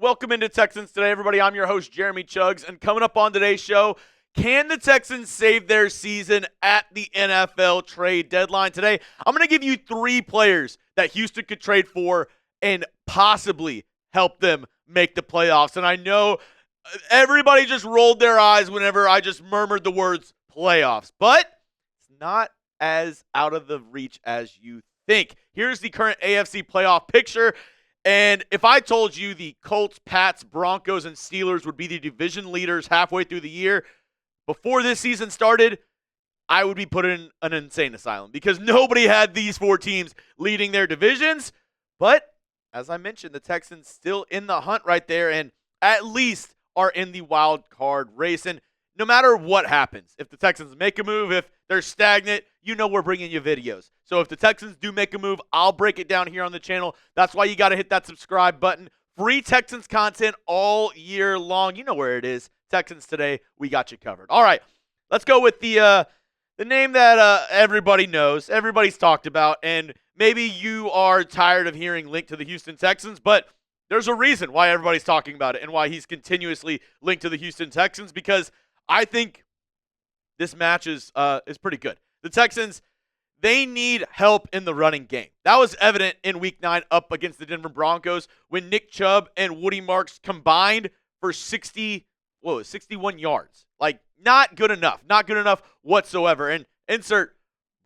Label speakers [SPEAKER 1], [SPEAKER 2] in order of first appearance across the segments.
[SPEAKER 1] Welcome into Texans Today, everybody. I'm your host, Jeremy Chuggs, and coming up on today's show, can the Texans save their season at the NFL trade deadline? Today, I'm going to give you 3 players that Houston could trade for and possibly help them make the playoffs. And I know everybody just rolled their eyes whenever I just murmured the words playoffs, but it's not as out of the reach as you think. Here's the current AFC playoff picture. And if I told you the Colts, Pats, Broncos, and Steelers would be the division leaders halfway through the year, before this season started, I would be put in an insane asylum because nobody had these 4 teams leading their divisions. But as I mentioned, the Texans still in the hunt right there and at least are in the wild card race. And no matter what happens, if the Texans make a move, if they're stagnant, you know we're bringing you videos. So if the Texans do make a move, I'll break it down here on the channel. That's why you got to hit that subscribe button. Free Texans content all year long. You know where it is. Texans Today, we got you covered. All right, let's go with the name that everybody knows, everybody's talked about, and maybe you are tired of hearing linked to the Houston Texans, but there's a reason why everybody's talking about it and why he's continuously linked to the Houston Texans, because I think this match is pretty good. The Texans, they need help in the running game. That was evident in Week 9 up against the Denver Broncos when Nick Chubb and Woody Marks combined for 61 yards. Like, not good enough. Not good enough whatsoever. And insert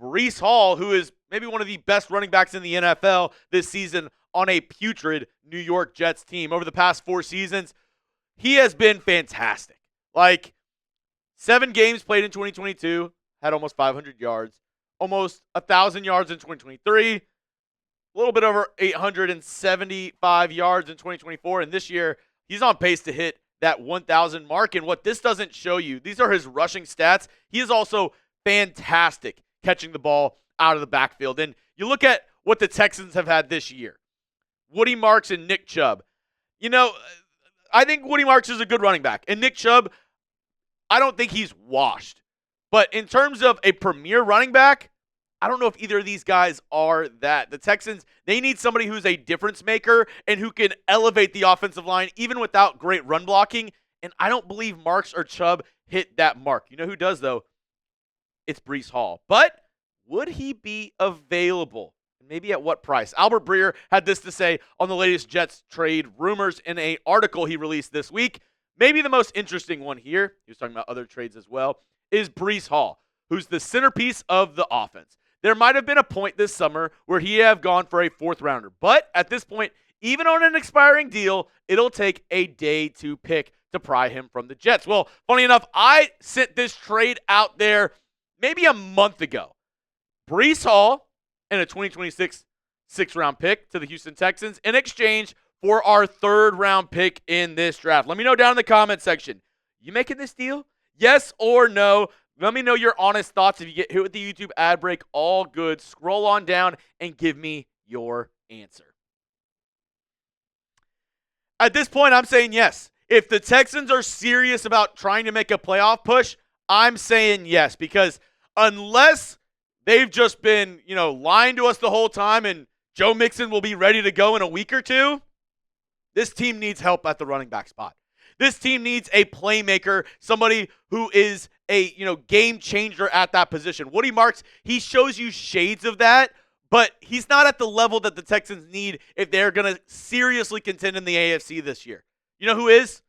[SPEAKER 1] Breece Hall, who is maybe one of the best running backs in the NFL this season on a putrid New York Jets team. Over the past 4 seasons, he has been fantastic. Like, 7 games played in 2022, had almost 500 yards. Almost 1,000 yards in 2023. A little bit over 875 yards in 2024. And this year, he's on pace to hit that 1,000 mark. And what this doesn't show you, these are his rushing stats. He is also fantastic catching the ball out of the backfield. And you look at what the Texans have had this year. Woody Marks and Nick Chubb. You know, I think Woody Marks is a good running back. And Nick Chubb, I don't think he's washed. But in terms of a premier running back, I don't know if either of these guys are that. The Texans, they need somebody who's a difference maker and who can elevate the offensive line even without great run blocking. And I don't believe Marks or Chubb hit that mark. You know who does, though? It's Breece Hall. But would he be available? Maybe at what price? Albert Breer had this to say on the latest Jets trade rumors in an article he released this week. Maybe the most interesting one here, he was talking about other trades as well, is Breece Hall, who's the centerpiece of the offense. There might have been a point this summer where he'd have gone for a 4th rounder. But at this point, even on an expiring deal, it'll take a day 2 pick to pry him from the Jets. Well, funny enough, I sent this trade out there maybe a month ago. Breece Hall and a 2026 6th-round pick to the Houston Texans in exchange for our 3rd-round pick in this draft. Let me know down in the comment section. You making this deal? Yes or no? Let me know your honest thoughts. If you get hit with the YouTube ad break, all good. Scroll on down and give me your answer. At this point, I'm saying yes. If the Texans are serious about trying to make a playoff push, I'm saying yes. Because unless they've just been, lying to us the whole time and Joe Mixon will be ready to go in a week or 2, this team needs help at the running back spot. This team needs a playmaker, somebody who is a game changer at that position. Woody Marks, he shows you shades of that, but he's not at the level that the Texans need if they're going to seriously contend in the AFC this year. You know who is?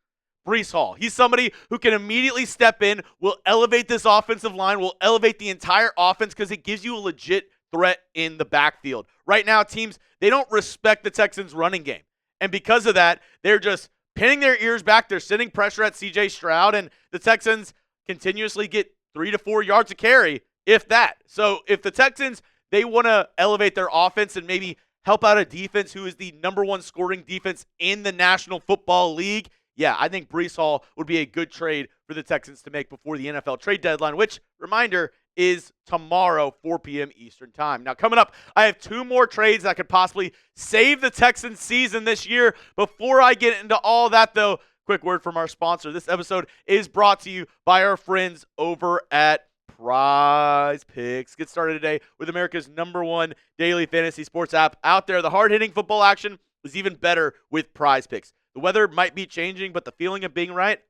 [SPEAKER 1] Breece Hall. He's somebody who can immediately step in, will elevate this offensive line, will elevate the entire offense because it gives you a legit threat in the backfield. Right now, teams, they don't respect the Texans' running game. And because of that, they're just pinning their ears back. They're sending pressure at C.J. Stroud, and the Texans continuously get 3 to 4 yards a carry, if that. So if the Texans, they want to elevate their offense and maybe help out a defense who is the number 1 scoring defense in the National Football League, yeah, I think Breece Hall would be a good trade for the Texans to make before the NFL trade deadline, which, reminder, is tomorrow, 4 p.m. Eastern time. Now, coming up, I have 2 more trades that could possibly save the Texans season this year. Before I get into all that, though, quick word from our sponsor. This episode is brought to you by our friends over at Prize Picks. Get started today with America's #1 daily fantasy sports app out there. The hard-hitting football action is even better with Prize Picks. The weather might be changing, but the feeling of being right,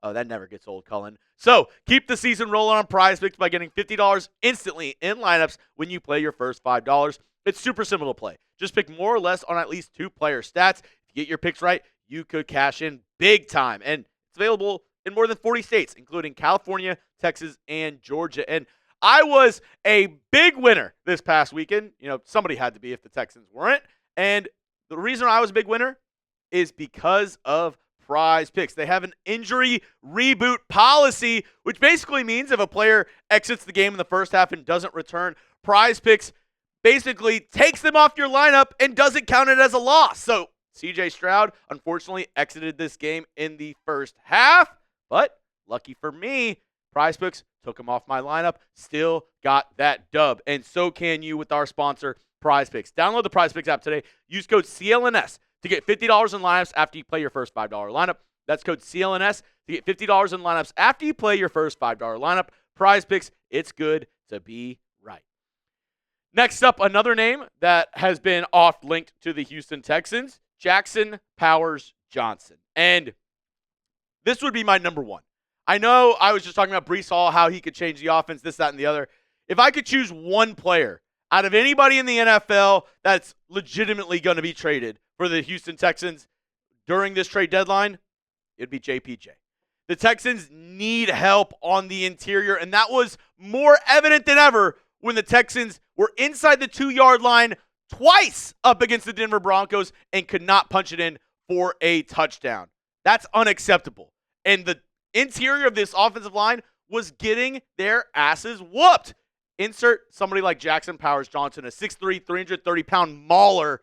[SPEAKER 1] oh, that never gets old, Cullen. So keep the season rolling on PrizePicks by getting $50 instantly in lineups when you play your first $5. It's super simple to play. Just pick more or less on at least 2 player stats. If you get your picks right, you could cash in big time. And it's available in more than 40 states, including California, Texas, and Georgia. And I was a big winner this past weekend. Somebody had to be if the Texans weren't. And the reason I was a big winner is because of PrizePicks. They have an injury reboot policy, which basically means if a player exits the game in the first half and doesn't return, PrizePicks basically takes them off your lineup and doesn't count it as a loss. So CJ Stroud unfortunately exited this game in the first half, but lucky for me, PrizePicks took him off my lineup, still got that dub, and so can you with our sponsor, PrizePicks. Download the PrizePicks app today. Use code CLNS to get $50 in lineups after you play your first $5 lineup. That's code CLNS to get $50 in lineups after you play your first $5 lineup. PrizePicks, it's good to be right. Next up, another name that has been oft-linked to the Houston Texans, Jackson Powers Johnson. And this would be my number one. I know I was just talking about Breece Hall, how he could change the offense, this, that, and the other. If I could choose one player out of anybody in the NFL that's legitimately going to be traded for the Houston Texans during this trade deadline, it'd be JPJ. The Texans need help on the interior, and that was more evident than ever when the Texans were inside the 2-yard line twice up against the Denver Broncos and could not punch it in for a touchdown. That's unacceptable. And the interior of this offensive line was getting their asses whooped. Insert somebody like Jackson Powers Johnson, a 6'3", 330-pound mauler,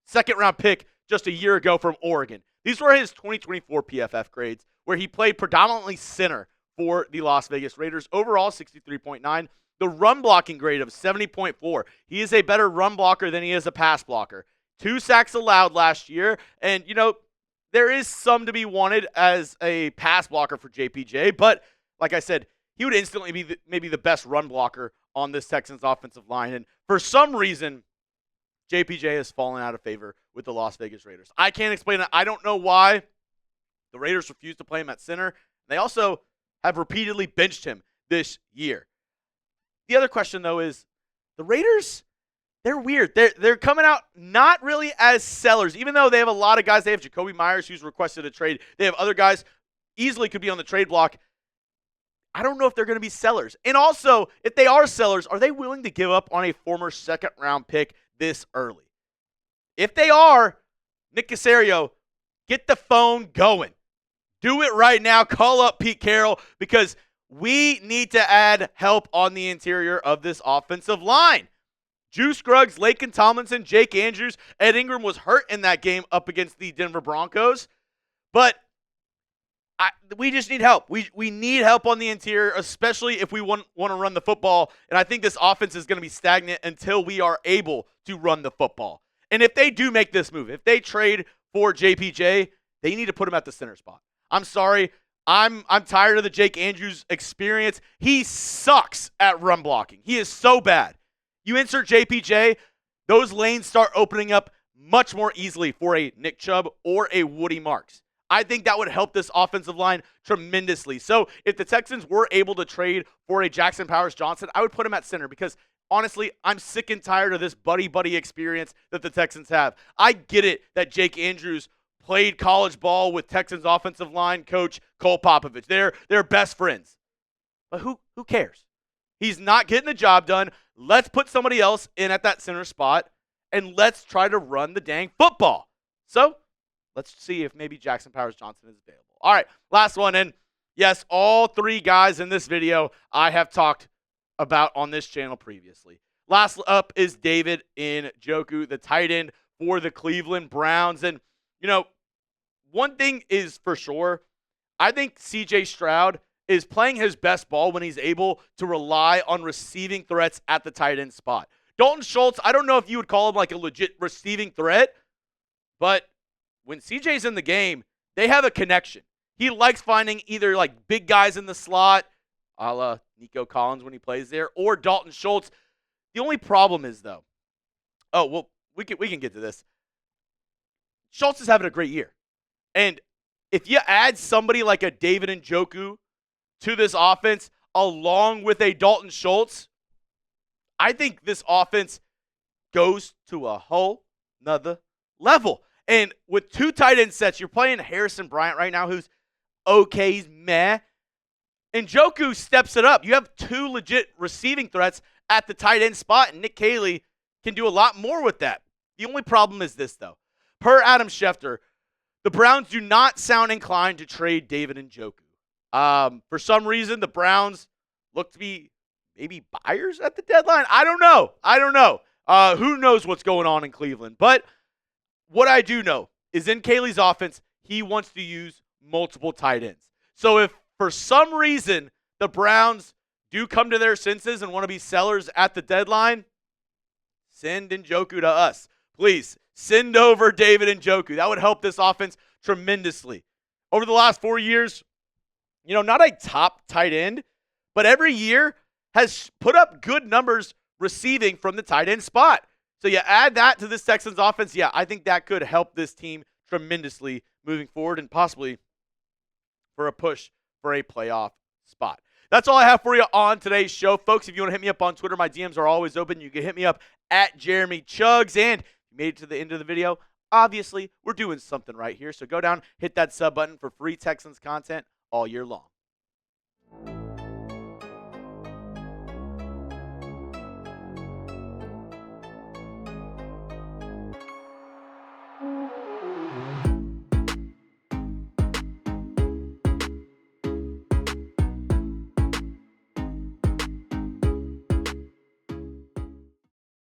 [SPEAKER 1] second-round pick just a year ago from Oregon. These were his 2024 PFF grades, where he played predominantly center for the Las Vegas Raiders. Overall, 63.9. The run blocking grade of 70.4. He is a better run blocker than he is a pass blocker. 2 sacks allowed last year, and, there is some to be wanted as a pass blocker for JPJ, but like I said, he would instantly be maybe the best run blocker on this Texans offensive line. And for some reason, JPJ has fallen out of favor with the Las Vegas Raiders. I can't explain it. I don't know why the Raiders refuse to play him at center. They also have repeatedly benched him this year. The other question, though, is the Raiders, they're weird. They're coming out not really as sellers, even though they have a lot of guys. They have Jacoby Myers, who's requested a trade. They have other guys easily could be on the trade block. I don't know if they're going to be sellers. And also, if they are sellers, are they willing to give up on a former second-round pick this early? If they are, Nick Caserio, get the phone going. Do it right now. Call up Pete Carroll because we need to add help on the interior of this offensive line. Juice Scruggs, Laken Tomlinson, Jake Andrews, Ed Ingram was hurt in that game up against the Denver Broncos. But we just need help. We need help on the interior, especially if we want to run the football. And I think this offense is going to be stagnant until we are able to run the football. And if they do make this move, if they trade for JPJ, they need to put him at the center spot. I'm sorry. I'm tired of the Jake Andrews experience. He sucks at run blocking. He is so bad. You insert JPJ, those lanes start opening up much more easily for a Nick Chubb or a Woody Marks. I think that would help this offensive line tremendously. So if the Texans were able to trade for a Jackson Powers Johnson, I would put him at center because, honestly, I'm sick and tired of this buddy-buddy experience that the Texans have. I get it that Jake Andrews played college ball with Texans offensive line coach Cole Popovich. They're best friends. But who cares? He's not getting the job done. Let's put somebody else in at that center spot, and let's try to run the dang football. So let's see if maybe Jackson Powers Johnson is available. All right, last one. And yes, all 3 guys in this video I have talked about on this channel previously. Last up is David Njoku, the tight end for the Cleveland Browns. And, one thing is for sure, I think CJ Stroud is playing his best ball when he's able to rely on receiving threats at the tight end spot. Dalton Schultz, I don't know if you would call him like a legit receiving threat, but when CJ's in the game, they have a connection. He likes finding either like big guys in the slot, a la Nico Collins when he plays there, or Dalton Schultz. The only problem is, though, we can get to this. Schultz is having a great year. And if you add somebody like a David Njoku to this offense along with a Dalton Schultz, I think this offense goes to a whole nother level. And with 2 tight end sets, you're playing Harrison Bryant right now, who's okay, he's meh. And Njoku steps it up. You have 2 legit receiving threats at the tight end spot, and Nick Caley can do a lot more with that. The only problem is this, though. Per Adam Schefter, the Browns do not sound inclined to trade David Njoku. For some reason, the Browns look to be maybe buyers at the deadline. I don't know. Who knows what's going on in Cleveland? But what I do know is in Caley's offense, he wants to use multiple tight ends. So if for some reason the Browns do come to their senses and want to be sellers at the deadline, send Njoku to us. Please, send over David Njoku. That would help this offense tremendously. Over the last 4 years, not a top tight end, but every year has put up good numbers receiving from the tight end spot. So you add that to this Texans offense, yeah, I think that could help this team tremendously moving forward and possibly for a push for a playoff spot. That's all I have for you on today's show. Folks, if you want to hit me up on Twitter, my DMs are always open. You can hit me up at Jeremy Chugs. And if you made it to the end of the video, obviously we're doing something right here. So go down, hit that sub button for free Texans content all year long.